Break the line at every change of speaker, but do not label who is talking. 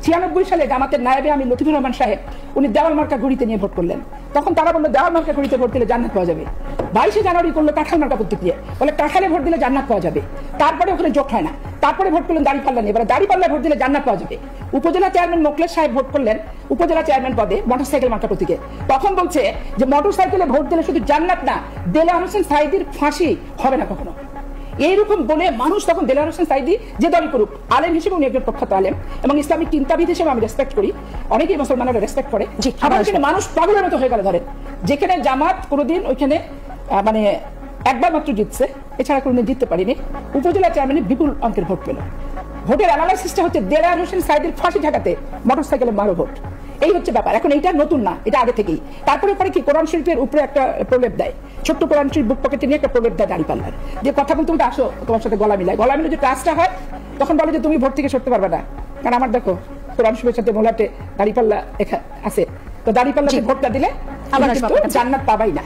96 সালে জামাতের নায়েবে আমি লতিফুর রহমান সাহেব উনি দেওয়াল মার্কা ঘড়িতে নিয়ে ভোট করলেন। তখন তারা বললো দেওয়াল মার্কা ঘড়িতে ভোট দিলে জান্নাত পাওয়া যাবে। 22 জানুয়ারি করলো কাঁঠাল মার্কা প্রতীক দিয়ে, বলে কাঁঠালে ভোট দিলে জান্নাত পাওয়া যাবে। তারপরে ওখানে জোট হয় না, তারপরে ভোট করলেন দাঁড়িপাল্লা নিয়ে, এবার দাঁড়িপাল্লায় ভোট দিলে জান্নাত পাওয়া যাবে। উপজেলা চেয়ারম্যান মোকলেস সাহেব ভোট করলেন উপজেলা চেয়ারম্যান পদে মোটরসাইকেল মার্কা প্রতীকে। তখন বলছে যে মোটরসাইকেলে ভোট দিলে শুধু জান্নাত না, দেলোয়ার হোসেন সাঈদীর ফাঁসি হবে না কখনো। এইরকম বলে মানুষ তখন দেলোয়ার হোসেন সাঈদী যে দলই করুক, আলেম হিসেবে উনি একজন প্রখ্যাত আলেম এবং ইসলামিক চিন্তাবিদ হিসেবে আমি রেসপেক্ট করি, অনেকেই মুসলমানেরা রেসপেক্ট করে। আবার মানুষ পাগলের মতো হয়ে গেল। ধরেন যেখানে জামাত কোনোদিন ওইখানে মানে একবার মাত্র জিতছে, এছাড়া কোনোদিন জিততে পারিনি, উপজেলা চেয়ারম্যানে বিপুল অঙ্কের ভোট পেল। ভোটের অ্যানালাইসিসটা হচ্ছে দেলোয়ার হোসেন সাঈদীর ফাঁসি ঠেকাতে মোটরসাইকেলে মারো ভোট। এই হচ্ছে ব্যাপার। এখন এইটা নতুন না, এটা আগে থেকেই। তারপরে পরে কি কোরআন শরীফের উপরে একটা প্রলেপ দেয়, ছোট্ট কোরআন শরীফ বুক পকেটে নিয়ে একটা প্রলেপ দেয় দাঁড়িপাল্লার, যে কথা বলতে বলতে আসো তোমার সাথে গলা মিলায়। গলা মিলে যে কাজটা হয় তখন বলে যে তুমি ভোট থেকে সরতে পারবে না, কারণ আমার দেখো কোরআন শরীফের সাথে মোলাটে দাঁড়িপাল্লা আছে, তো দাঁড়িপাল্লাতে ভোটটা দিলে আবার জান্নাত পাবাই না।